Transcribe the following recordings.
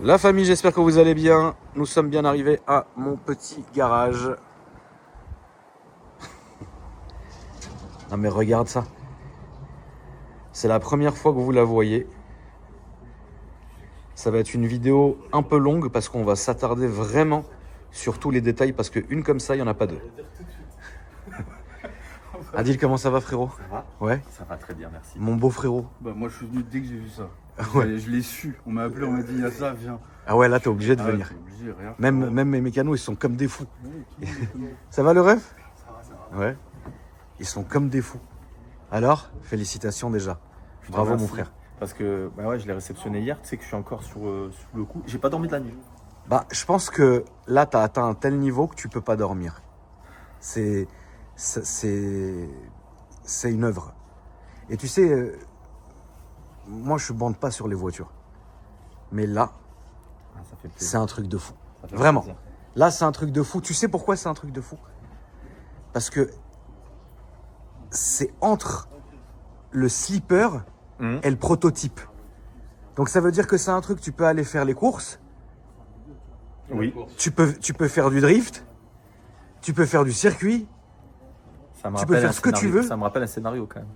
La famille, j'espère que vous allez bien. Nous sommes bien arrivés à mon petit garage. Non mais regarde ça. C'est la première fois que vous la voyez. Ça va être une vidéo un peu longue parce qu'on va s'attarder vraiment sur tous les détails parce qu'une comme ça, il n'y en a pas deux. Adil, comment ça va frérot? Ça va? Ouais. Ça va très bien, merci. Mon beau frérot. Bah moi je suis venu dès que j'ai vu ça. Ouais. Je l'ai su. On m'a appelé, on m'a dit il y a ça, viens. Ah ouais, là t'es obligé de Ah, venir. t'es obligé, rien. Même mes mécanos, ils sont comme des fous. Ouais, Ça va le rêve? ça va. Ouais. Ils sont comme des fous. Alors, félicitations déjà. Je te Bravo mon remercie. frère. Parce que bah ouais, je l'ai réceptionné hier, tu sais que je suis encore sur le coup. J'ai pas dormi de la nuit. Bah, je pense que là, tu as atteint un tel niveau que tu peux pas dormir. C'est une œuvre. Et tu sais, moi, je bande pas sur les voitures. Mais là, Ah, ça fait plaisir. c'est un truc de fou. Ça fait Vraiment. plaisir. Là, c'est un truc de fou. Tu sais pourquoi c'est un truc de fou? Parce que c'est entre le slipper Mhm. et le prototype. Donc ça veut dire que c'est un truc, tu peux aller faire les courses, Oui, tu peux faire du drift, tu peux faire du circuit, ça me Tu peux rappelle faire un ce que tu scénario. veux. Ça me rappelle un scénario quand même.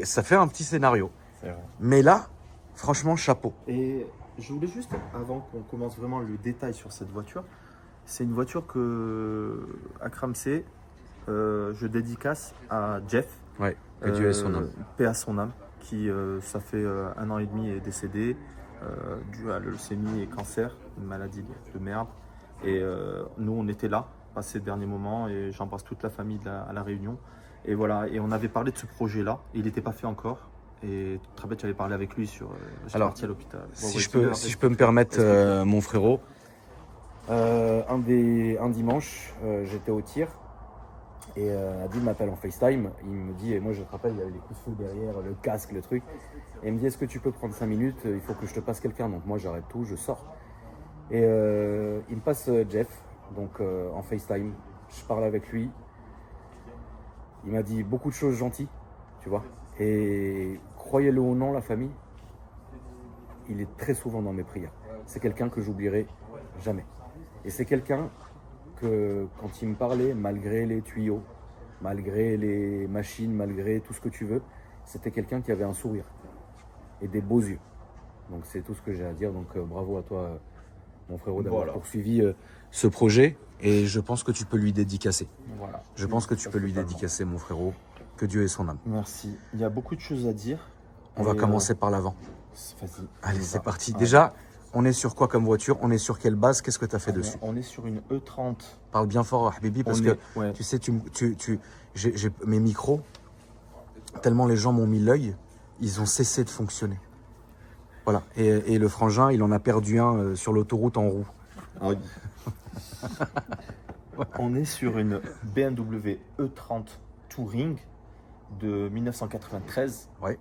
ça fait un petit scénario. C'est vrai. Mais là, franchement, chapeau. Et je voulais juste, avant qu'on commence vraiment le détail sur cette voiture, c'est une voiture que Akram C, je dédicace à Jeff. Ouais, que Dieu ait son âme. Paix à son âme, qui ça fait 1 an et demi est décédé dû à la leucémie et cancer, une maladie de merde. Et nous, on était là, à ces derniers moments, et j'embrasse toute la famille à la Réunion. Et voilà, et on avait parlé de ce projet-là, il n'était pas fait encore. Et très bien, tu avais parlé avec lui sur Alors, parti à l'hôpital. Si je peux me permettre, mon frérot, un dimanche, j'étais au tir et Adil m'appelle en FaceTime. Il me dit, et moi je te rappelle, il y avait les coups de feu derrière, le casque, le truc. Et il me dit, est-ce que tu peux prendre 5 minutes? Il faut que je te passe quelqu'un. Donc moi j'arrête tout, je sors. Et il me passe Jeff, donc en FaceTime. Je parle avec lui. Il m'a dit beaucoup de choses gentilles, tu vois. Et croyez-le ou non, la famille, il est très souvent dans mes prières. C'est quelqu'un que j'oublierai jamais. Et c'est quelqu'un que, quand il me parlait, malgré les tuyaux, malgré les machines, malgré tout ce que tu veux, c'était quelqu'un qui avait un sourire et des beaux yeux. Donc c'est tout ce que j'ai à dire. Donc bravo à toi, mon frérot, d'avoir Voilà. poursuivi ce projet. Et je pense que tu peux lui dédicacer. Voilà. Je pense que tu Ça, peux lui totalement. dédicacer, mon frérot. Que Dieu ait son âme. Merci. Il y a beaucoup de choses à dire. On va Et, commencer par l'avant. Vas-y. Allez, on y c'est va. parti. Allez. Déjà, on est sur quoi comme voiture? On est sur quelle base? Qu'est-ce que tu as fait dessus? On est sur une E30. Parle bien fort, Habibi, parce On que est- ouais. tu sais, j'ai mes micros, tellement les gens m'ont mis l'œil, ils ont cessé de fonctionner. Voilà. Et le frangin, il en a perdu un sur l'autoroute en roue. On est sur une BMW E30 Touring de 1993. Ouais.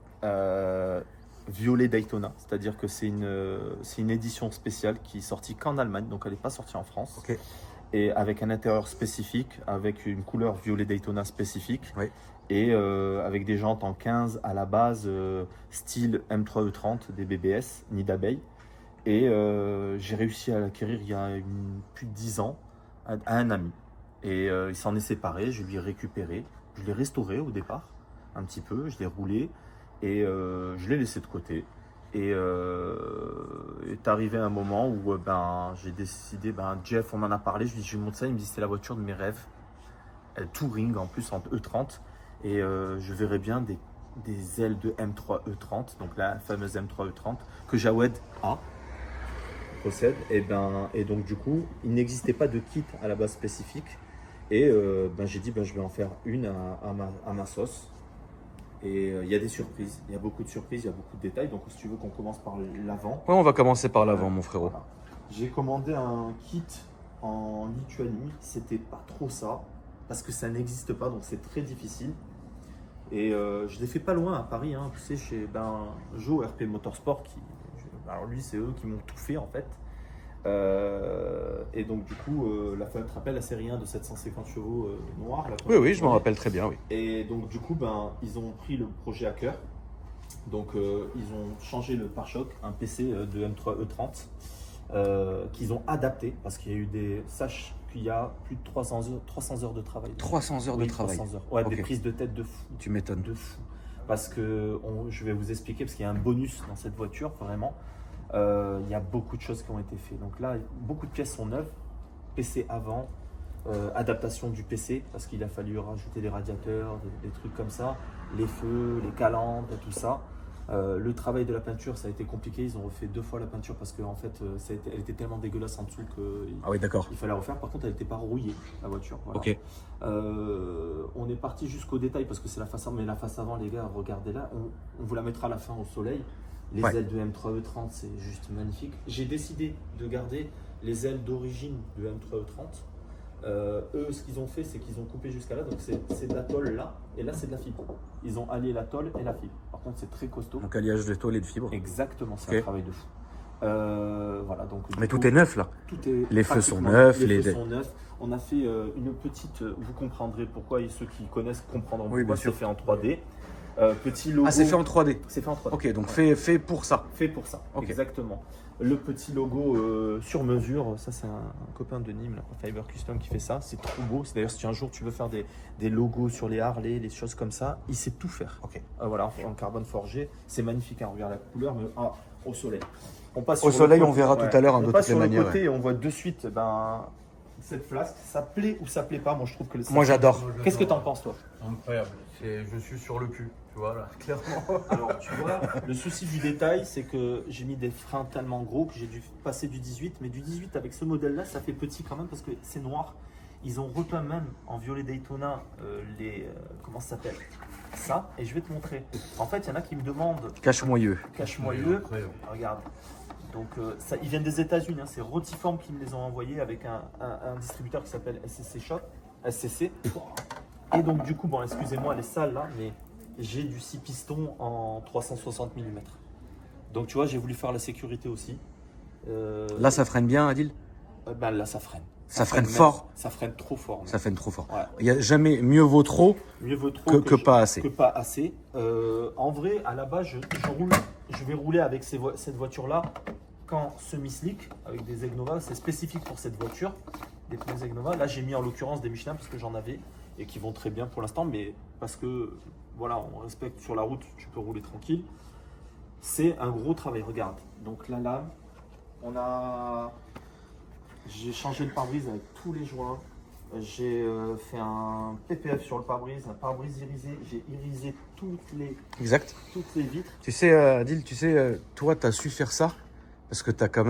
Violet Daytona, c'est-à-dire que c'est une édition spéciale qui est sortie qu'en Allemagne, donc elle n'est pas sortie en France. Ok. Et avec un intérieur spécifique, avec une couleur violet Daytona spécifique, Oui. et avec des jantes en 15 à la base, style M3 E30 des BBS, nid d'abeille. Et j'ai réussi à l'acquérir il y a plus de 10 ans à un ami. Et il s'en est séparé, je lui ai récupéré, je l'ai restauré au départ, un petit peu, je l'ai roulé et je l'ai laissé de côté. Et est arrivé un moment où j'ai décidé, Jeff, on m'en a parlé, je lui ai dit, je lui montre ça, il me dit c'est la voiture de mes rêves, Touring en plus en E30, et je verrais bien des ailes de M3 E30, donc la fameuse M3 E30 que Jawed possède, et donc du coup il n'existait pas de kit à la base spécifique, et j'ai dit je vais en faire une à ma sauce. Et il y a des surprises, il y a beaucoup de surprises, il y a beaucoup de détails. Donc si tu veux qu'on commence par l'avant. Ouais, on va commencer par l'avant, mon frérot. Voilà. J'ai commandé un kit en Lituanie, c'était pas trop ça, parce que ça n'existe pas, donc c'est très difficile. Et je l'ai fait pas loin à Paris, hein, tu sais, chez Joe RP Motorsport, alors lui c'est eux qui m'ont tout fait en fait. Et donc du coup, tu te rappelles la série 1 de 750 chevaux noirs là, Oui, je m'en rappelle très bien, oui. Et donc du coup, ils ont pris le projet à cœur. Donc ils ont changé le pare-choc, un PC de M3 E30. qu'ils ont adapté parce qu'il y a eu des. Sache qu'il y a plus de 300 heures de travail. 300 heures de Oui, travail. 300 heures. Ouais, Ok. des prises de tête de fou. Tu m'étonnes. De fou. Parce que je vais vous expliquer, parce qu'il y a un bonus dans cette voiture, vraiment. Il y a beaucoup de choses qui ont été faites. Donc là, beaucoup de pièces sont neuves. PC avant, adaptation du PC, parce qu'il a fallu rajouter des radiateurs, des trucs comme ça, les feux, les calandres, tout ça. Le travail de la peinture, ça a été compliqué. Ils ont refait 2 fois la peinture parce qu'en fait, elle était tellement dégueulasse en dessous qu'il Ah oui, d'accord. fallait refaire. Par contre, elle n'était pas rouillée, la voiture. Voilà. Ok. On est parti jusqu'au détail parce que c'est la face avant. Mais la face avant, les gars, regardez là. On vous la mettra à la fin au soleil. Les Ouais. ailes de M3E30, c'est juste magnifique. J'ai décidé de garder les ailes d'origine de M3E30. Eux, ce qu'ils ont fait, c'est qu'ils ont coupé jusqu'à là. Donc, c'est de la tôle là. Et là, c'est de la fibre. Ils ont allié la tôle et la fibre. Par contre, c'est très costaud. Donc alliage de tôle et de fibre. Exactement, c'est Ok. un travail de fou. Voilà, donc, Mais du coup, tout est neuf là. tout est Les feux sont pratiquement- neufs, Les les- feux sont neufs. On a fait une petite. Vous comprendrez pourquoi, et ceux qui connaissent comprendront Oui, pourquoi bien sûr. c'est fait en 3D. Petit logo. Ah, c'est fait en 3D. C'est fait en 3D. Ok, donc fait pour ça. Fait pour ça. Ok. Exactement. Le petit logo sur mesure, ça c'est un copain de Nîmes, là, Fiber Custom, qui fait ça. C'est trop beau. C'est d'ailleurs si un jour tu veux faire des logos sur les Harley, les choses comme ça, il sait tout faire. Ok. Voilà, en carbone forgé, c'est magnifique. Hein, regarde la couleur, mais au soleil. On passe Au sur le soleil, côté, on verra tout à l'heure, hein, de On passe toutes les sur le manières, côté et on voit de suite cette flasque. Ça plaît ou ça plaît pas. Moi, je trouve que Moi, j'adore. Qu'est-ce que t'en penses, toi? Incroyable. Je suis sur le cul, tu vois là, clairement. Alors, tu vois, le souci du détail, c'est que j'ai mis des freins tellement gros que j'ai dû passer du 18. Mais du 18 avec ce modèle-là, ça fait petit quand même parce que c'est noir. Ils ont repeint même en violet Daytona comment ça s'appelle? Ça, et je vais te montrer. En fait, il y en a qui me demandent, Cache-moyeux. cache-moyeux. Incroyable. Regarde. Donc, ça, ils viennent des États-Unis. Hein. C'est Rotiform qui me les ont envoyés avec un distributeur qui s'appelle SCC Shop. SCC. Et donc, du coup, bon, excusez-moi les salles là, mais j'ai du 6 pistons en 360 mm. Donc, tu vois, j'ai voulu faire la sécurité aussi. Là, ça freine bien, Adil. Ben, là, ça freine. Ça freine même. fort. Ça freine trop fort. Ça freine trop fort. Ouais. Il y a jamais mieux vaut trop Mieux vaut trop que pas assez. Que pas assez. En vrai, à la base, je vais rouler avec cette voiture-là qu'en semi-slick, avec des Egnova. C'est spécifique pour cette voiture, des pneus Egnova. Là, j'ai mis en l'occurrence des Michelin parce que j'en avais et qui vont très bien pour l'instant, mais parce que voilà, on respecte sur la route, tu peux rouler tranquille. C'est un gros travail. Regarde. Donc la lame, j'ai changé le pare-brise avec tous les joints. J'ai fait un PPF sur le pare-brise, un pare-brise irisé. J'ai irisé toutes Exact. les vitres. Tu sais, Adil, toi, tu as su faire ça parce que t'es quand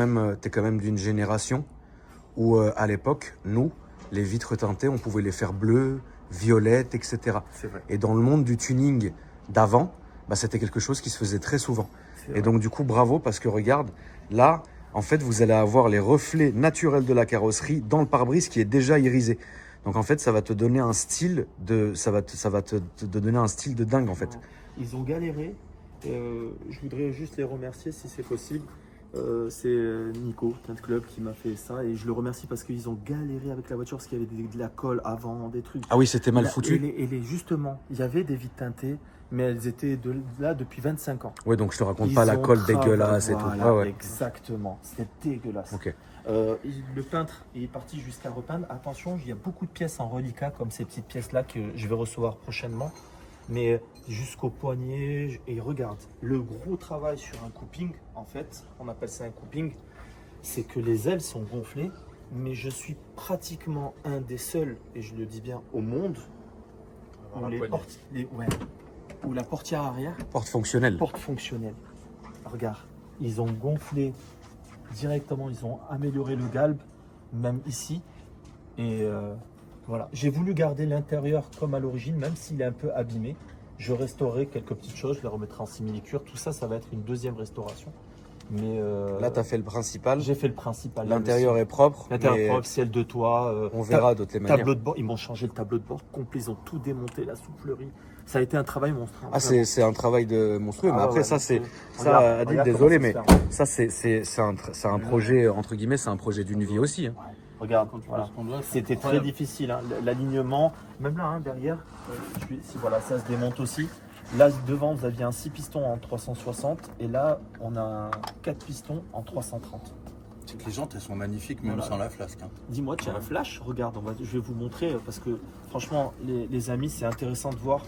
même d'une génération où, à l'époque, nous, les vitres teintées, on pouvait les faire bleues, violettes, etc. C'est vrai. Et dans le monde du tuning d'avant, bah, c'était quelque chose qui se faisait très souvent. Et donc, du coup, bravo, parce que regarde, là, en fait, vous allez avoir les reflets naturels de la carrosserie dans le pare-brise qui est déjà irisé. Donc, en fait, ça va te donner un style te donner un style de dingue, en fait. Ils ont galéré. Je voudrais juste les remercier si c'est possible. C'est Nico, Tint Club, qui m'a fait ça. Et je le remercie parce qu'ils ont galéré avec la voiture parce qu'il y avait de la colle avant, des trucs. Ah oui, c'était mal Là, foutu. Justement, il y avait des vitres teintées, mais elles étaient là depuis 25 ans. Ouais, donc je te raconte Ils pas la ont colle travaillé, dégueulasse et tout. voilà, Ouais, ouais. Exactement, c'était dégueulasse. Ok. Le peintre est parti jusqu'à repeindre. Attention, il y a beaucoup de pièces en reliquat, comme ces petites pièces-là que je vais recevoir prochainement. Mais jusqu'au poignet, et regarde, le gros travail sur un couping, en fait, on appelle ça un couping, c'est que les ailes sont gonflées, mais je suis pratiquement un des seuls, et je le dis bien, au monde, où la portière arrière Porte fonctionnelle. porte fonctionnelle. Regarde, ils ont gonflé directement, ils ont amélioré le galbe, même ici. Et voilà, j'ai voulu garder l'intérieur comme à l'origine, même s'il est un peu abîmé. Je restaurerai quelques petites choses, je les remettrai en simili-cure. Tout ça, ça va être une deuxième restauration. Mais Là, tu as fait le principal. j'ai fait le principal. L'intérieur est propre. L'intérieur mais propre, ciel de toit. On verra d'autres les manières. Tableau de bord, ils m'ont changé le tableau de bord complet, ils ont tout démonté, la soufflerie. Ça a été un travail monstre. hein, Ah, vraiment. c'est un travail de monstrueux. Mais Ah après, ouais, ça, donc, c'est. regarde, Ça, Adil, regarde désolé, comment mais ça se fait. ça, c'est un projet, entre guillemets, c'est un projet d'une vie aussi. Hein. Regarde, Quand tu voilà. passes ton doigt, c'est C'était très incroyable. difficile, hein. L'alignement, même là, hein, derrière, si voilà, ça se démonte aussi. Là, devant, vous aviez un 6 pistons en 360 et là, on a 4 pistons en 330. C'est que les jantes, elles sont magnifiques, même Voilà. sans la flasque. Hein. Dis-moi, tu as un flash? Regarde, je vais vous montrer parce que franchement, les amis, c'est intéressant de voir.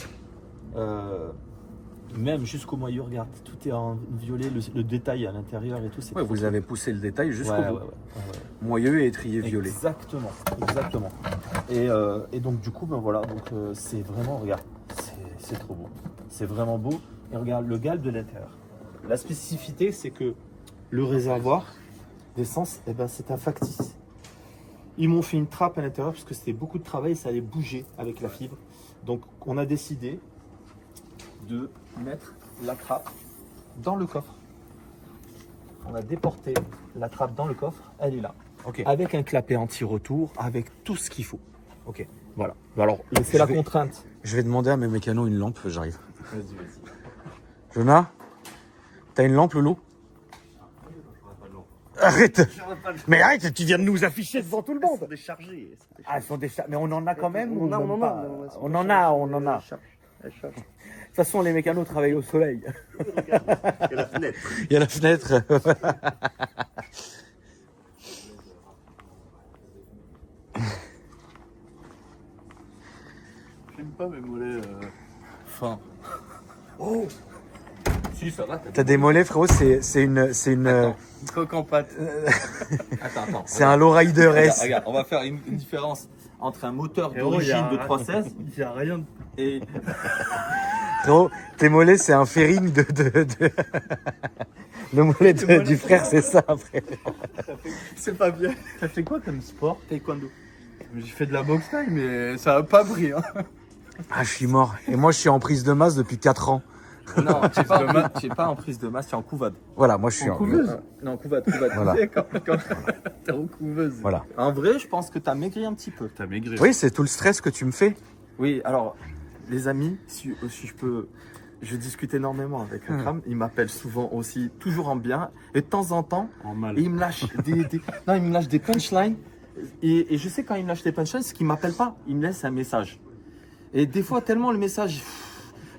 Même jusqu'au moyeu, regarde, tout est en violet, le détail à l'intérieur et tout. C'est Ouais, trop vous avez poussé le détail jusqu'au ouais, bout. ouais. Moyeu et étrier violet. Exactement, exactement. Et donc du coup, ben voilà, donc c'est vraiment, regarde, c'est trop beau. C'est vraiment beau. Et regarde le galbe de l'intérieur. La spécificité, c'est que le réservoir d'essence, eh ben, c'est un factice. Ils m'ont fait une trappe à l'intérieur parce que c'était beaucoup de travail et ça allait bouger avec la fibre. Donc on a décidé de mettre la trappe dans le coffre. On a déporté la trappe dans le coffre, elle est là. Ok. Avec un clapet anti-retour, avec tout ce qu'il faut. Ok, voilà. Alors, c'est Je la vais- contrainte. Je vais demander à mes mécanos une lampe, j'arrive. Vas-y. Jonas, t'as une lampe, Loulou? Arrête! Mais arrête, tu viens de nous afficher devant tout le monde! Déchargé. Ah, elles sont mais on en a quand même? On ou en même a, pas mais ouais, on en a, on en a. Elle charge. De toute façon, les mécanos travaillent au soleil. Et la fenêtre. Il y a la fenêtre. J'aime pas mes mollets fins. Oh si, ça va. T'as des mollets, frérot, c'est une, Coque en pâte. Attends. c'est un lowrider S. Regarde, on va faire une différence entre un moteur Frérot, d'origine y de a- 316 Il y a rien de... et Frérot, tes mollets, c'est un fairing de... Le mollet du frère, c'est ça, frère. C'est pas bien. T'as fait quoi comme sport? Taekwondo. J'ai fait de la boxe taille, mais ça a pas pris. Hein. Ah, je suis mort. Et moi, je suis en prise de masse depuis 4 ans. non, tu n'es pas en prise de masse, tu es en couvade. Voilà, moi, je suis En couveuse. Non, couvade. Voilà. D'accord, t'es en couveuse. Voilà. En vrai, je pense que tu as maigri un petit peu. T'as maigri. Oui, c'est tout le stress que tu me fais. Oui, alors, les amis, si je peux, je discute énormément avec Akram. Il m'appelle souvent aussi, toujours en bien. Et de temps en temps, En mal. il me lâche non, il me lâche des punchlines. Et je sais quand il me lâche des punchlines, c'est qu'il m'appelle pas. Il me laisse un message. Et des fois, tellement le message,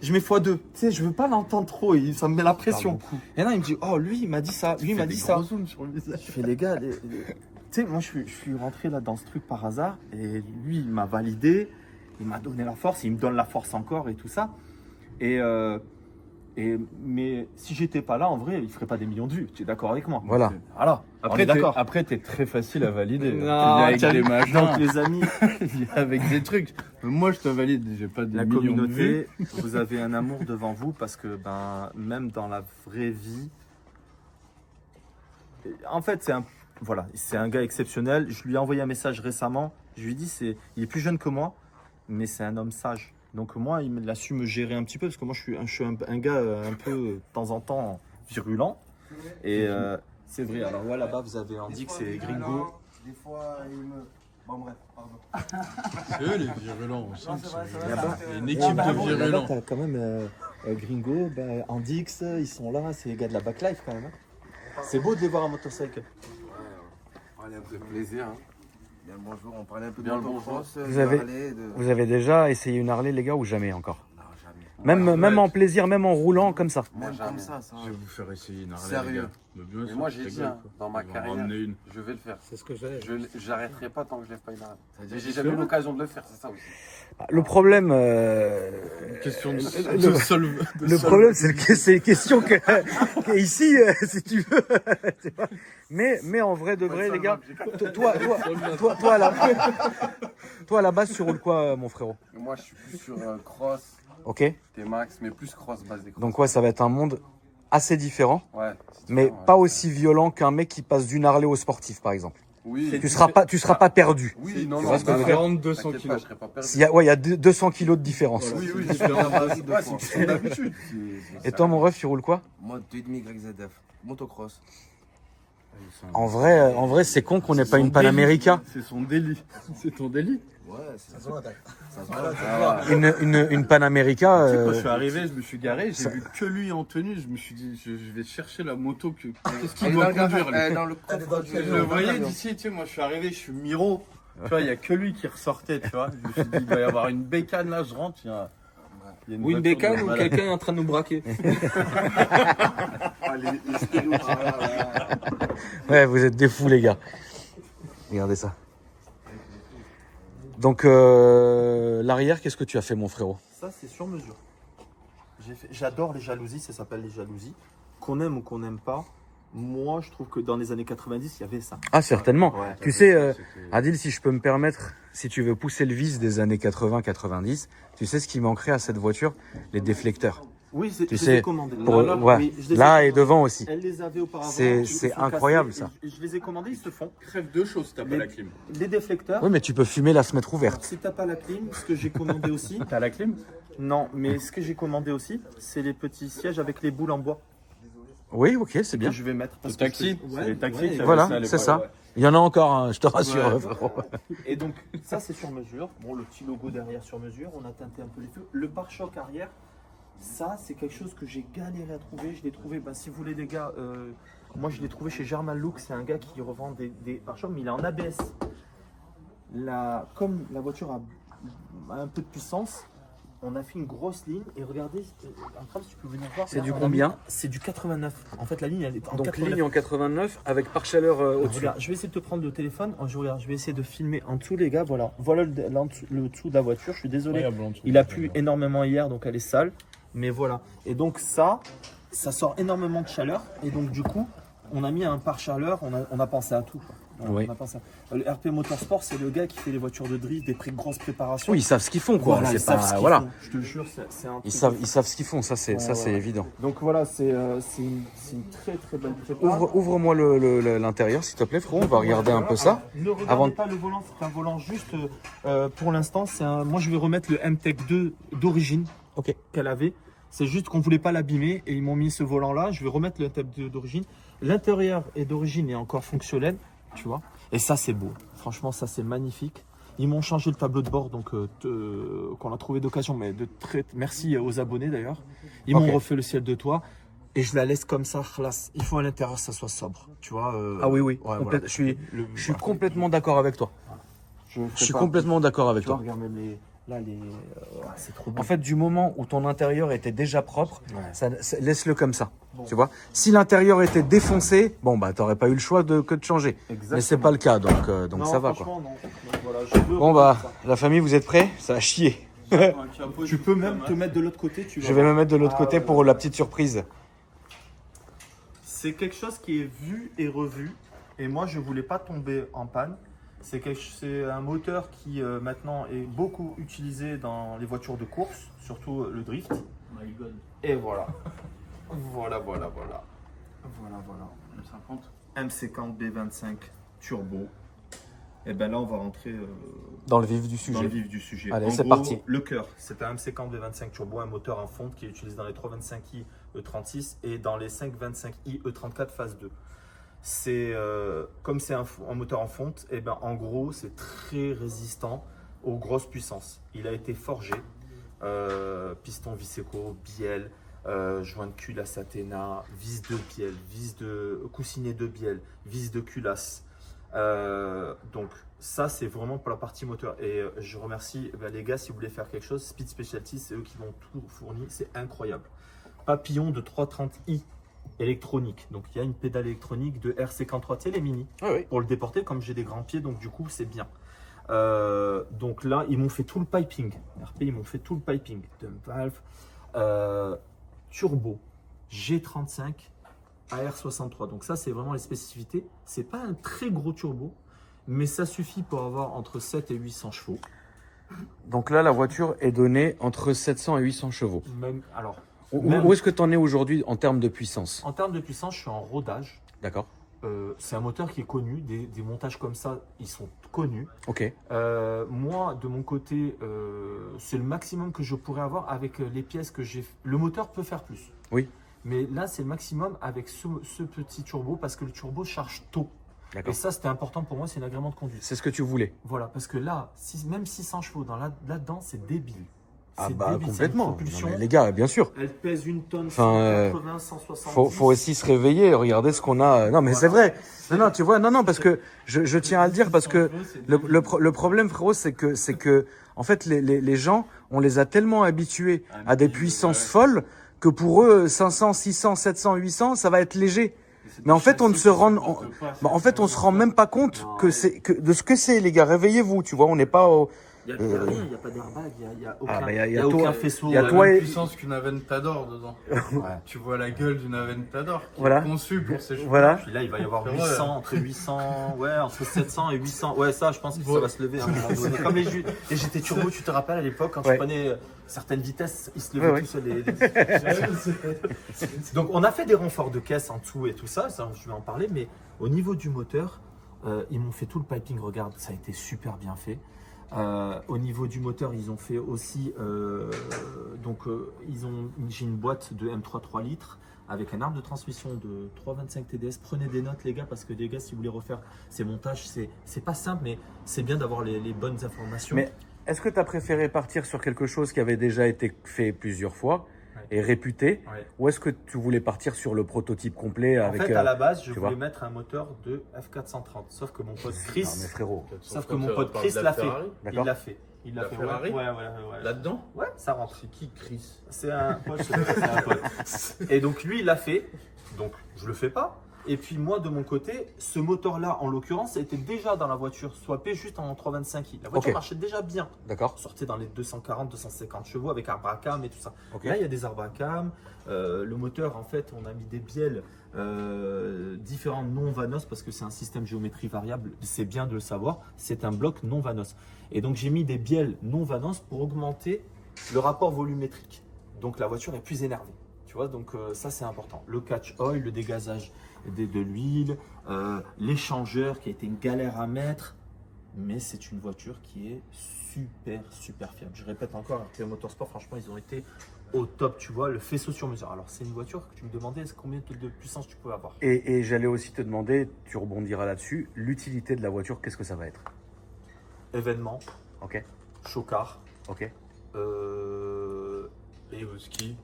je mets x2. Tu sais, je veux pas l'entendre trop. Ça me met la pression. Et là, il me dit, oh, lui, il m'a dit ça. Lui, il m'a dit ça. Zoom sur le visage. Je fais les gars, tu sais, moi je suis rentré là dans ce truc par hasard et lui il m'a validé, il m'a donné la force, il me donne la force encore et tout ça. Mais si j'étais pas là, en vrai, il ferait pas des millions de vues. Tu es d'accord avec moi? Voilà. Voilà. Après, d'accord. Après, t'es très facile à valider. Non, avec tiens, des machins, donc les amis, avec des trucs. Moi, je te valide. J'ai pas des la millions de vues. communauté, vous avez un amour devant vous parce que ben même dans la vraie vie, en fait c'est un gars exceptionnel. Je lui ai envoyé un message récemment. Je lui ai dit il est plus jeune que moi, mais c'est un homme sage. Donc moi il a su me gérer un petit peu parce que moi je suis un gars un peu de temps en temps virulent. Et c'est vrai. Alors ouais là-bas vous avez Andy que c'est Gringo. Des fois, il me. Bon, bref, pardon. C'est eux les virulents aussi. Là-bas, Il y a une équipe de virulents. t'as quand même Gringo, Andix, ils sont là, c'est les gars de la backlife quand même. C'est beau de les voir en motorcycle. On parlait un peu de plaisir. Hein. Bien le bonjour, on parlait un peu Bien de le motocross, Vous de avez- Harley, de... Vous avez déjà essayé une Harley, les gars, ou jamais encore? Non, jamais. Même en plaisir, même en roulant comme ça. Même jamais. comme ça. Je vais vous faire essayer une Harley. Sérieux. les gars. Mais bien Et sûr, moi je j'ai dit, rigole, hein, quoi. dans ma Je vais en carrière, ramener une. je vais le faire. C'est ce que j'ai. J'arrêterai pas tant que je lève pas une arme. C'est-à-dire, J'ai jamais eu l'occasion de le faire, c'est ça aussi. Le problème, Question de le- sol. le problème, c'est une question que ici, si tu veux. tu vois. Mais en vrai de vrai, les gars, toi à la base, tu roules quoi, mon frérot? Mais moi je suis plus sur cross, Ok. T-Max, mais plus cross, base des cross. Donc ouais, ça va être un monde assez différent, Ouais. c'est mais différent, ouais. pas aussi violent qu'un mec qui passe d'une Harley au sportif, par exemple. Oui. Tu seras pas perdu. Oui, non, Tu non. vois ce que je veux non, dire 4200 t'inquiète pas, kilos. je serais pas perdu. Il y a 200 kilos de différence. Oui, oui, C'est c'est différent. pas c'est son d'habitude. Et toi, mon ref, tu roules quoi? Moi, 2,5 YZF. Motocross. En vrai, c'est con qu'on n'ait pas une Panamérica. C'est son délit. C'est ton délit. Ouais, ça se voit. Ça se voit. Une Panamérica. Tu sais, quand je suis arrivé, je me suis garé, j'ai vu que lui en tenue, je me suis dit, je vais chercher la moto que. Qu'est-ce qu'il doit conduire lui Dans le coffre Je le voyais d'ici, tu sais, moi je suis arrivé, je suis Miro. Tu vois, il n'y a que lui qui ressortait, tu vois. Je me suis dit, il va y avoir une bécane là, je rentre, il y a Il y a une Ou une voiture bécane de- ou voilà. quelqu'un est en train de nous braquer. Ah, les stéréos, Ouais, vous êtes des fous, les gars. Regardez ça. Donc, l'arrière, qu'est-ce que tu as fait, mon frérot? Ça, c'est sur mesure. J'adore les jalousies, ça s'appelle les jalousies. Qu'on aime ou qu'on n'aime pas, moi, je trouve que dans les années 90, il y avait ça. Ah, certainement. Ouais. Tu sais, Adil, si je peux me permettre, si tu veux pousser le vice des années 80-90, tu sais ce qui manquerait à cette voiture? Les déflecteurs. Oui, Tu je les sais, ai commandés. Ouais. oui, je les ai Là et commandés. devant aussi. Elle les avait auparavant. C'est ils se sont incroyable, cassés, ça. et je les ai commandés, ils se font. Crève deux choses si t'as pas la clim. Les déflecteurs. Oui, mais tu peux fumer la fenêtre ouverte. Si t'as pas la clim, ce que j'ai commandé aussi. T'as la clim? Non, mais ce que j'ai commandé aussi, c'est les petits sièges avec les boules en bois Oui, ok, c'est bien. que je vais mettre. Parce Le que taxi. je- C'est Ouais, les taxis ouais, qui avaient Voilà, ça à c'est l'époque, ça. ouais. Il y en a encore, hein, je te rassure. Ouais. frérot. Et donc, ça, c'est sur mesure. Bon, le petit logo derrière sur mesure, on a teinté un peu les feux. Le pare-choc arrière, ça, c'est quelque chose que j'ai galéré à trouver. Je l'ai trouvé, ben, si vous voulez, des gars, moi, je l'ai trouvé chez German Look. C'est un gars qui revend des pare-chocs, mais il est en ABS. Comme la voiture a un peu de puissance, on a fait une grosse ligne. Et regardez, Ankram, si tu peux venir voir. C'est là, du on a combien mis- C'est du 89. En fait, la ligne, elle est en Donc 89. ligne en 89 avec pare-chaleur au-dessus. Regarde, je vais essayer de te prendre le téléphone. Je vais essayer de filmer en dessous, les gars. Voilà, voilà le dessous de la voiture. Je suis désolé. Il a plu énormément hier, donc elle est sale. Mais voilà. Et donc ça sort énormément de chaleur. Et donc du coup, on a mis un pare-chaleur. On a pensé à tout. Oui. On a pensé à- Le RP Motorsport, c'est le gars qui fait les voitures de drift, des grosses préparations. Oui, ils savent ce qu'ils font, quoi. Voilà, ils C'est savent pas, ce qu'ils voilà. font. Je te jure, c'est un truc. Ils savent ce qu'ils font. Ça, c'est Ouais. évident. Donc voilà, c'est une très très belle préparation. Ouvre-moi l'intérieur, s'il te plaît, frérot. On va regarder un peu ça. Ne regardez Avant de- pas le volant, c'est un volant juste pour l'instant. Moi, je vais remettre le MTech 2 d'origine Ok. qu'elle avait. C'est juste qu'on voulait pas l'abîmer et ils m'ont mis ce volant-là. Je vais remettre le MTech 2 d'origine. L'intérieur est d'origine et encore fonctionnel, tu vois. Et ça, c'est beau. Franchement, ça, c'est magnifique. Ils m'ont changé le tableau de bord, donc qu'on a trouvé d'occasion, mais merci aux abonnés d'ailleurs. Ils Ok. m'ont refait le ciel de toit. Et je la laisse comme ça, khlas. Il faut à l'intérieur que ça soit sobre, tu vois. Ah oui, oui. Ouais, Complète- voilà. Je suis Voilà. complètement d'accord avec toi. Je Je suis complètement d'accord avec Tu vois, toi. regarde même c'est trop beau. En fait, du moment où ton intérieur était déjà propre, Ouais. laisse-le comme ça. Bon. Tu vois. Si l'intérieur était défoncé, bon bah t'aurais pas eu le choix que de changer. Exactement. Mais c'est pas le cas, donc Non, ça va quoi. franchement, non. Donc, voilà, je veux Bon bah, ça. la famille, vous êtes prêts? Ça a chié. Tu peux même te mettre de l'autre côté. Tu vas Je vais voir. me mettre de l'autre Ah, côté ouais. pour la petite surprise. C'est quelque chose qui est vu et revu. Et moi, je voulais pas tomber en panne. C'est un moteur qui maintenant est beaucoup utilisé dans les voitures de course, surtout le drift. Et voilà. Voilà. M50 B25 turbo. Et ben là, on va rentrer Dans le vif du dans le sujet. vif du sujet. Allez, En c'est gros, parti. Le cœur, c'est un M50 V25 turbo, un moteur en fonte qui est utilisé dans les 325i E36 et dans les 525i E34 phase 2. C'est comme c'est un moteur en fonte, et ben en gros c'est très résistant aux grosses puissances. Il a été forgé, piston Viseco, bielle, joint de culasse Athena, vis de bielle, coussinet de bielle, vis de culasse. Donc ça c'est vraiment pour la partie moteur et je remercie les gars si vous voulez faire quelque chose, Speed Specialty c'est eux qui m'ont tout fourni, c'est incroyable. Papillon de 330i électronique, donc il y a une pédale électronique de R53, tu sais les mini, pour le déporter comme j'ai des grands pieds donc du coup c'est bien. Donc là ils m'ont fait tout le piping, RP ils m'ont fait tout le piping, dump valve, turbo, G35, AR63. Donc ça, c'est vraiment les spécificités. C'est pas un très gros turbo, mais ça suffit pour avoir entre 7 et 800 chevaux. Donc là, la voiture est donnée entre 700 et 800 chevaux. Alors, Où est-ce que tu en es aujourd'hui en termes de puissance? en termes de puissance, je suis en rodage. D'accord. C'est un moteur qui est connu. Des montages comme ça, ils sont connus. Ok. Moi, de mon côté, c'est le maximum que je pourrais avoir avec les pièces que j'ai. Le moteur peut faire plus. Oui. Mais là, c'est le maximum avec ce petit turbo parce que le turbo charge tôt. Et D'accord. ça, c'était important pour moi, c'est un agrément de conduite. C'est ce que tu voulais. Voilà, parce que là, même 600 chevaux là-dedans, c'est débile. Ah C'est bah débile, c'est une complètement. propulsion. Non, mais les gars, bien sûr. Elle pèse une tonne, Enfin, 180, 170. Faut aussi se réveiller et regarder ce qu'on a. Non, mais c'est vrai. Non, tu vois, non, parce que je tiens à le dire parce que le problème, frérot, c'est que, en fait, les gens, on les a tellement habitués à des puissances folles que pour eux, 500, 600, 700, 800, ça va être léger. Mais en fait, on se rend même pas compte de ce que c'est, les gars. Réveillez-vous, tu vois, on n'est pas au. Il n'y a rien, il n'y a pas d'airbag, il n'y a aucun, Ah, bah, y a aucun toi- faisceau. y a La toi même et- puissance qu'une Aventador dedans. Ouais. Tu vois la gueule d'une Aventador qui Voilà. est conçue pour ces chevaux. Voilà. Puis là, il va y avoir C'est 800, vrai. entre 800, ouais, entre 700 et 800. Ouais, ça, je pense que ça va se lever à un moment donné. Comme les GT Turbo, tu te rappelles à l'époque, quand Ouais. tu prenais certaines vitesses, ils se levaient Ouais, tout seuls. Donc, on a fait des renforts de caisse en dessous et tout ça, je vais en parler, mais au niveau du moteur, ils m'ont fait tout le piping, regarde, ça a été super bien fait. Au niveau du moteur, ils ont fait aussi, j'ai une boîte de M3 3 litres avec un arbre de transmission de 325 TDS. Prenez des notes, les gars, parce que les gars, si vous voulez refaire ces montages, c'est pas simple, mais c'est bien d'avoir les bonnes informations. Mais est-ce que tu as préféré partir sur quelque chose qui avait déjà été fait plusieurs fois et réputé, Ouais. ou est-ce que tu voulais partir sur le prototype complet En avec fait, à la base, je tu voulais vois. mettre un moteur de F430, sauf que mon pote Chris, Non mais frérot, sauf que mon pote Chris l'a fait. Il d'accord. l'a fait. Il l'a La fait. Ferrari Ouais. Là-dedans Ouais, ça rentre. C'est qui Chris? C'est un pote. C'est un pote. Et donc lui, il l'a fait. Donc je le fais pas. Et puis moi, de mon côté, ce moteur-là, en l'occurrence, était déjà dans la voiture, swappé juste en 325i. La voiture Ok. marchait déjà bien. D'accord. On sortait dans les 240, 250 chevaux avec arbre à cam et tout ça. Ok. Là, il y a des arbres à cam. Le moteur, en fait, on a mis des bielles différents non Vanos parce que c'est un système géométrie variable. C'est bien de le savoir. C'est un bloc non Vanos. Et donc, j'ai mis des bielles non Vanos pour augmenter le rapport volumétrique. Donc, la voiture est plus énervée. Tu vois, donc ça, c'est important. Le catch oil, le dégazage de l'huile, l'échangeur qui a été une galère à mettre. Mais c'est une voiture qui est super fiable. Je répète encore, RTE Motorsport, franchement, ils ont été au top, tu vois, le faisceau sur mesure. Alors, c'est une voiture que tu me demandais combien de puissance tu pouvais avoir. Et j'allais aussi te demander, tu rebondiras là-dessus, l'utilité de la voiture, qu'est-ce que ça va être? Événement, Ok, chocard, ok. et au ski.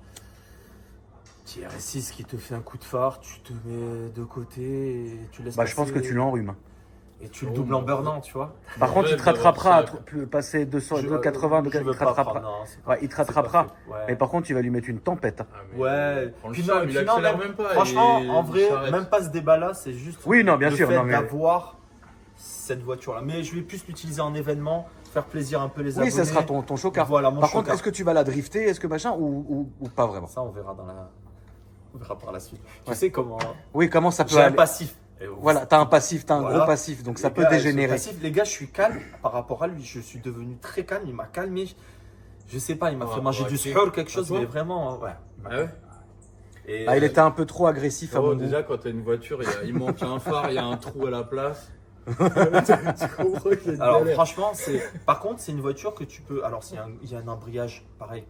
Petit RS6 qui te fait un coup de phare, tu te mets de côté et tu laisses Bah je pense que tu l'enrhumes. Et tu le doubles en burnant, tu vois. Par contre, il te rattrapera à passer 200, 280, je veux il te pas rattrapera. prendre, non, c'est pas- Ouais, il te c'est pas rattrapera. fait. Ouais. Mais par contre, tu vas lui mettre une tempête. Ouais, Puis non, il puis non, accélère même- même pas. franchement, et en il vrai, s'arrête. même pas ce débat-là, c'est juste Oui, non, bien le sûr, fait non, mais- d'avoir cette voiture-là. Mais je vais plus l'utiliser en événement, faire plaisir un peu les abonnés. Oui, ça sera ton chocard. Voilà, mon Par contre, chocard. est-ce que tu vas la drifter, est-ce que machin, ou pas vraiment? Ça, on verra on verra par la suite. Ouais. Tu sais comment Oui, comment ça peut j'ai un aller? passif. Et Voilà, t'as un passif, t'as un Voilà. gros passif, donc ça Les peut gars, dégénérer. ce passif, les gars, je suis calme par rapport à lui. Je suis devenu très calme. Il m'a calmé. Je sais pas, il m'a Par fait manger rapport du à qui? suhur, quelque À chose, toi mais vraiment, ouais. Ah ouais. Et, Ah, il était un peu trop agressif à mon goût. Déjà, quand t'as une voiture, il manque un phare, il y a un trou à la place. Tu comprends qu'il y a une alors galère. franchement, par contre, c'est une voiture que tu peux. Alors, il y a un embrayage pareil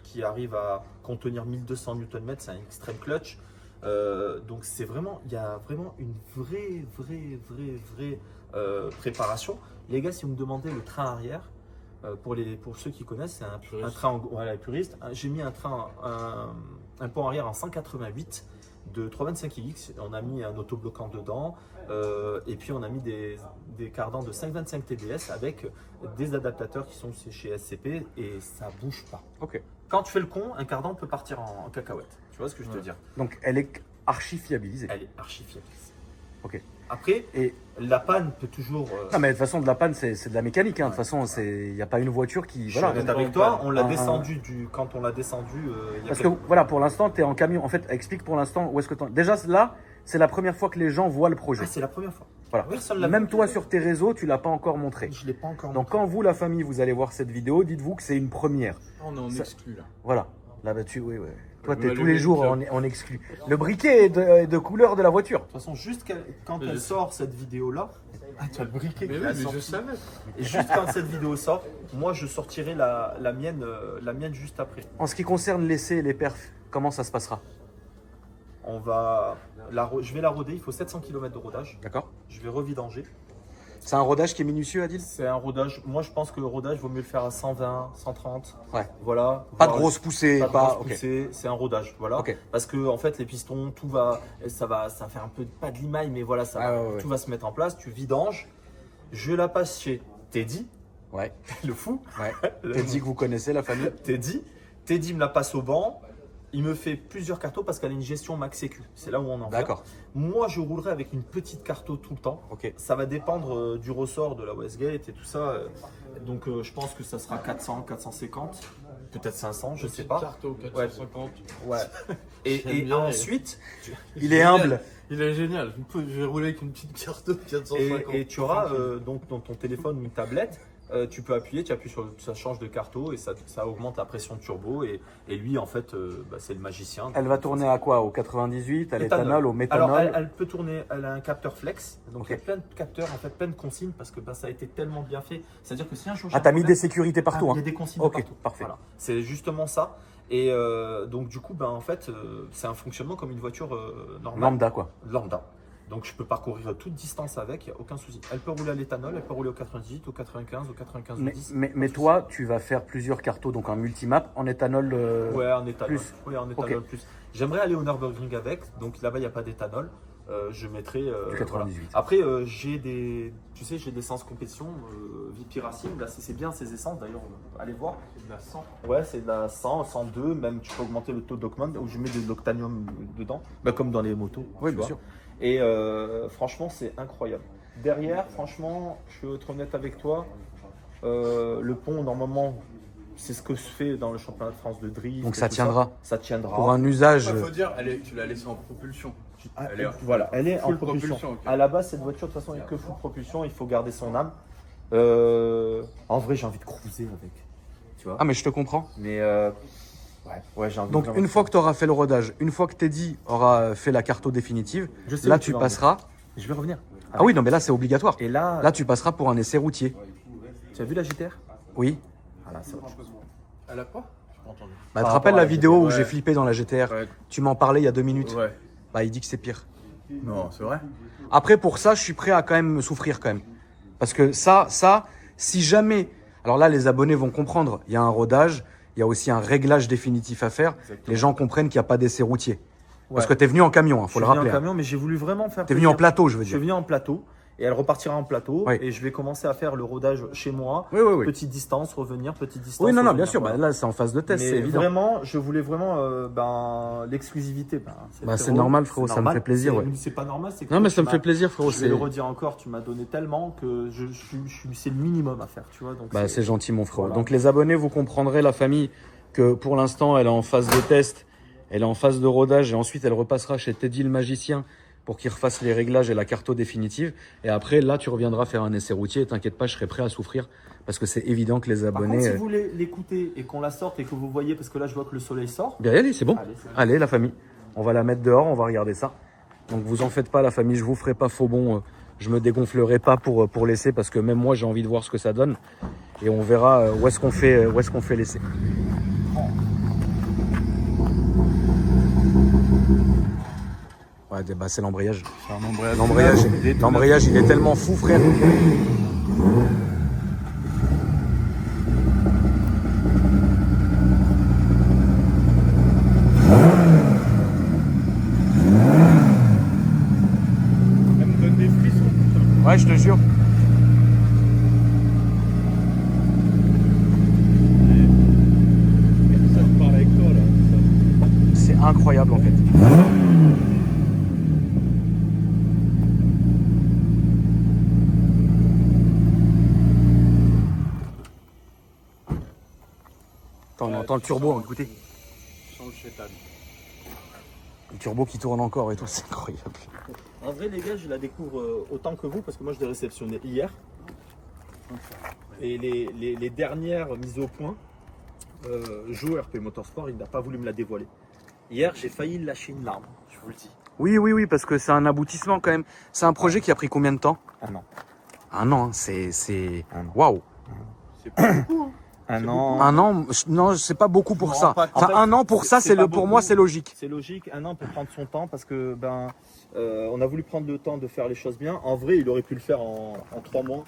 qui arrive à contenir 1200 Nm, c'est un extreme clutch. Donc c'est vraiment, il y a vraiment une vraie préparation. Les gars, si vous me demandez le train arrière, pour ceux qui connaissent, c'est un train, voilà, les puristes. J'ai mis un pont arrière en 188 de 325iX. On a mis un autobloquant dedans, et puis on a mis des cardans de 525 TDS avec des adaptateurs qui sont chez SCP et ça bouge pas. Ok. Quand tu fais le con, un cardan peut partir en cacahuète. Tu vois ce que je veux te dire? Donc elle est archi fiabilisée. Elle est archi fiable. Ok. Après, Et la panne peut toujours. non, mais de toute façon, de la panne, c'est de la mécanique. Hein. De toute façon, il n'y a pas une voiture qui. Je suis Voilà. honnête avec toi, on l'a Un- descendu quand on l'a descendu. Il y a Parce que quelques- voilà, pour l'instant, tu es en camion. En fait, explique pour l'instant où est-ce que tu. Déjà, là, c'est la première fois que les gens voient le projet. Ah, c'est la première fois. Voilà. Personne l'a Même vu. toi, sur tes réseaux, tu l'as pas encore montré. Je l'ai pas encore. Donc, quand vous, la famille, vous allez voir cette vidéo, dites-vous que c'est une première. On est en Ça- exclu là. Voilà. Là, tu, oui, oui. Toi, Je tu es vais tous allumer les le jours club. en exclu. Le briquet est de couleur de la voiture. De toute façon, juste quand Mais elle je- sort cette vidéo-là, tu as le briquet Mais qui oui, a mais sorti. je savais. Et juste quand cette vidéo sort, moi je sortirai la mienne juste après. En ce qui concerne l'essai et les perfs, comment ça se passera? Je vais la roder, il faut 700 km de rodage. D'accord? Je vais revidanger. C'est un rodage qui est minutieux, Adil? C'est un rodage. Moi, je pense que le rodage, vaut mieux le faire à 120, 130. Ouais. Voilà. Pas de Voire- grosse poussée, Pas de pas. grosse Ok. poussée, c'est un rodage, voilà. Ok. Parce que en fait, les pistons, ça va faire un peu pas de limaille, mais voilà, Ah, ouais. tout va se mettre en place. Tu vidanges. Je la passe chez Teddy, Ouais. le fou. Ouais. Teddy que vous connaissez, la famille? Teddy me la passe au banc. Il me fait plusieurs cartos parce qu'elle a une gestion max sécu. C'est là où on en fait. D'accord. Moi, je roulerai avec une petite carto tout le temps. Ok. Ça va dépendre du ressort de la Westgate et tout ça. Donc, je pense que ça sera 400, 450, peut-être 500, je sais pas. Carto 450. Ouais. J'aime Et bien, ensuite, Il est humble. Il est génial. Je vais rouler avec une petite carto 450. et tu auras donc dans ton téléphone ou une tablette, tu peux appuyer, tu appuies sur, ça change de carto et ça augmente la pression de turbo. Et lui, en fait, c'est le magicien. Elle va tourner à quoi? Au 98, à Éthanol. l'éthanol, au méthanol? Alors, elle peut tourner, elle a un capteur flex, donc Ok. il y a plein de capteurs, en fait, plein de consignes parce que ça a été tellement bien fait. C'est-à-dire que si un jour. Ah, t'as mis des sécurités partout, Il y hein? a des consignes Ok, partout. parfait. Voilà. C'est justement ça. Et donc, du coup, en fait, c'est un fonctionnement comme une voiture normale. Lambda, quoi. Lambda. Donc, je peux parcourir toute distance avec, il n'y a aucun souci. Elle peut rouler à l'éthanol, elle peut rouler au 98, au 95, au 95 Mais, 10. mais toi, tu vas faire plusieurs cartos, donc un multimap en éthanol. Ouais, en éthanol. plus. Oui, en éthanol plus. J'aimerais aller au Nürburgring avec, donc là-bas, il n'y a pas d'éthanol. Je mettrai. Du 98. Voilà. Après, j'ai des essences compétition, VP Racing. Là, c'est bien ces essences d'ailleurs. Allez voir. C'est de la 100. Ouais, c'est de la 100, 102. Même tu peux augmenter le taux d'Ocman où je mets de l'octanium dedans, comme dans les motos. Oui, tu bien vois. sûr. Et franchement, c'est incroyable. Derrière, franchement, je vais être honnête avec toi. Le pont, normalement, c'est ce que je fais dans le championnat de France de drift. Donc et ça tout tiendra. Ça tiendra. Pour un usage. Il faut dire, tu l'as laissé en propulsion. Ah, Elle est voilà, elle est en full propulsion. propulsion, ok. À la base, cette voiture, de toute façon, est que full propulsion. Il faut garder son âme. En vrai, j'ai envie de cruiser avec. Tu vois. Ah, mais je te comprends. Mais ouais, j'ai envie. Donc, vraiment une de- fois que tu auras fait le rodage, une fois que Teddy aura fait la carto définitive, Je sais là, où tu vas en passeras. venir. Je vais revenir. Ah oui, non, mais là, c'est obligatoire. Et là, Là, tu passeras pour un essai routier. tu as vu la GTR? Oui. Ah là, c'est autre chose. Elle a pas J'ai pas entendu. Bah, tu te Par rappelles rapport à la la vidéo où GTR, j'ai ouais. flippé dans la GTR? Ouais. Tu m'en parlais il y a 2 minutes. Ouais. Bah, il dit que c'est pire. Non, c'est vrai. Après, pour ça, je suis prêt à quand même me souffrir quand même. Parce que ça, si jamais... Alors là, les abonnés vont comprendre. Il y a un rodage, il y a aussi un réglage définitif à faire. Exactement. Les gens comprennent qu'il n'y a pas d'essai routier. Parce Ouais. que tu es venu en camion, il Je faut suis le venu rappeler. en camion, mais j'ai voulu vraiment faire. Tu es venu en plaisir. plateau, je veux Je suis dire. venu en plateau et elle repartira en plateau. Oui. Et je vais commencer à faire le rodage chez moi. Oui, oui, oui. Petite distance, revenir, petite distance. Oui, non, non, revenir, bien sûr. voilà. Bah, là, c'est en phase de test, c'est Mais évident. vraiment, je voulais vraiment l'exclusivité. C'est normal, frérot, ça me normal. fait plaisir, ouais. C'est pas normal, c'est que Non, mais tu ça me m'as- fait plaisir, frérot. Je vais le redire encore, tu m'as donné tellement que c'est le minimum à faire, tu vois. Donc Bah, c'est gentil, mon frérot. Voilà. Donc, les abonnés, vous comprendrez, la famille, que pour l'instant, elle est en phase de test, elle est en phase de rodage, et ensuite, elle repassera chez Teddy le magicien pour qu'il refasse les réglages et la carto définitive. Et après, là, tu reviendras faire un essai routier. Et t'inquiète pas, je serai prêt à souffrir parce que c'est évident que les Par contre, abonnés. si vous voulez l'écouter et qu'on la sorte et que vous voyez, parce que là, je vois que le soleil sort. Bien, allez, c'est bon. Allez, c'est bon. Allez, la famille. On va la mettre dehors, on va regarder ça. Donc, vous en faites pas, la famille. Je vous ferai pas faux bon. Je me dégonflerai pas pour l'essai parce que même moi, j'ai envie de voir ce que ça donne. Et on verra où est-ce qu'on fait l'essai. Ouais, bah, c'est l'embrayage. C'est un embrayage. L'embrayage, il est tellement fou, frère. Elle me donne des frissons. Ouais, je te jure. Ça me parle avec toi là. C'est incroyable en fait. Attends, on entend le turbo, écoutez. Sans le chétan. Le turbo qui tourne encore et tout, c'est incroyable. En vrai, les gars, je la découvre autant que vous parce que moi, je l'ai réceptionnée hier. Et les dernières mises au point, Joe RP Motorsport, il n'a pas voulu me la dévoiler. Hier, j'ai failli lâcher une larme, je vous le dis. Oui, parce que c'est un aboutissement quand même. C'est un projet qui a pris combien de temps? Un an. Un an, hein, c'est... Un an. Waouh. C'est pas beaucoup. Hein. Un an. Un an, non, c'est pas beaucoup pour me ça. rends pas Enfin, compte. un an pour ça, C'est pas pour beaucoup. moi, c'est logique. C'est logique, un an pour prendre son temps parce que on a voulu prendre le temps de faire les choses bien. En vrai, il aurait pu le faire en 3 mois,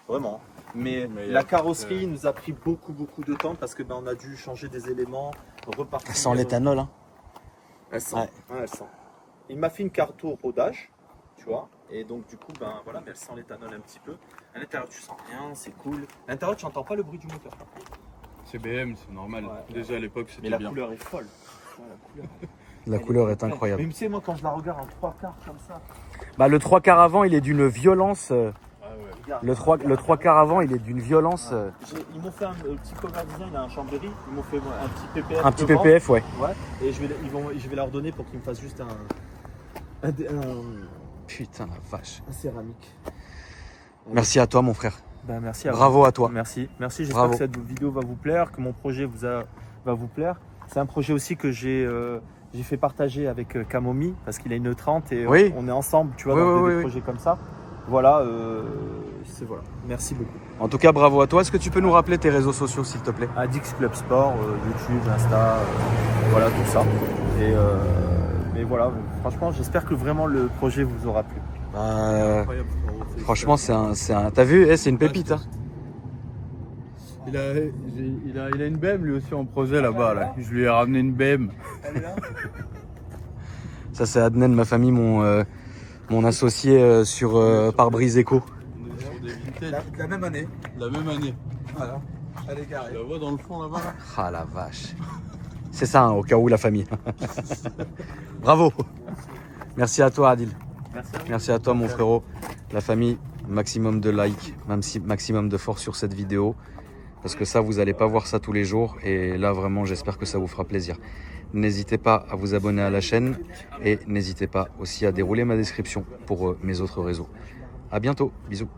vraiment. Mais la carrosserie nous a pris beaucoup de temps parce que on a dû changer des éléments, repartir. Sans l'éthanol, hein. Elle sent. Ouais. Ouais, elle sent. Il m'a fait une carte au rodage, tu vois. Et donc du coup, voilà, mais elle sent l'éthanol un petit peu. À l'intérieur, tu sens rien, c'est cool. À l'intérieur, tu n'entends pas le bruit du moteur. C'est BM, c'est normal. Ouais. Déjà à l'époque, Mais c'était la bien. couleur est folle. Ouais, la couleur. La couleur est incroyable. Mais tu sais, moi, quand je la regarde en 3 quarts comme ça, Bah, le 3/4 avant, il est d'une violence. Ah ouais. regarde. Le 3/4 avant, il est d'une violence. Ils m'ont fait un petit cover design à un Chambéry. Ils m'ont fait un petit PPF. Un petit devant. PPF, ouais. Ouais. Et je vais leur donner pour qu'ils me fassent juste un Putain, la vache. céramique. Merci à toi, mon frère. Merci à Bravo à toi. Merci. J'espère Bravo. que cette vidéo va vous plaire, que mon projet va vous plaire. C'est un projet aussi que j'ai fait partager avec Kamomi parce qu'il a une 30 et Oui. on est ensemble, tu vois, Oui, dans oui, des oui. projets comme ça. Voilà, voilà. Merci beaucoup. En tout cas, bravo à toi. Est-ce que tu peux nous rappeler tes réseaux sociaux, s'il te plaît? Adix Club Sport, YouTube, Insta, voilà tout ça. Mais voilà, franchement, j'espère que vraiment le projet vous aura plu. Incroyable, frérot. Franchement, t'as vu, c'est une pépite. Hein. Il a une BM lui aussi en projet là-bas. Là. Je lui ai ramené une BM. Ça, c'est Adnen, ma famille, mon associé sur pare-brise éco. On est sur des vintage. La même année. La même année. Voilà. Elle est Tu garée. la vois dans le fond là-bas là. Ah la vache. C'est ça, hein, au cas où la famille. Bravo. Merci à toi, Adil. Merci à vous. Merci à toi, mon frérot. La famille, maximum de likes, maximum de force sur cette vidéo. Parce que ça, vous n'allez pas voir ça tous les jours. Et là, vraiment, j'espère que ça vous fera plaisir. N'hésitez pas à vous abonner à la chaîne. Et n'hésitez pas aussi à dérouler ma description pour mes autres réseaux. À bientôt. Bisous.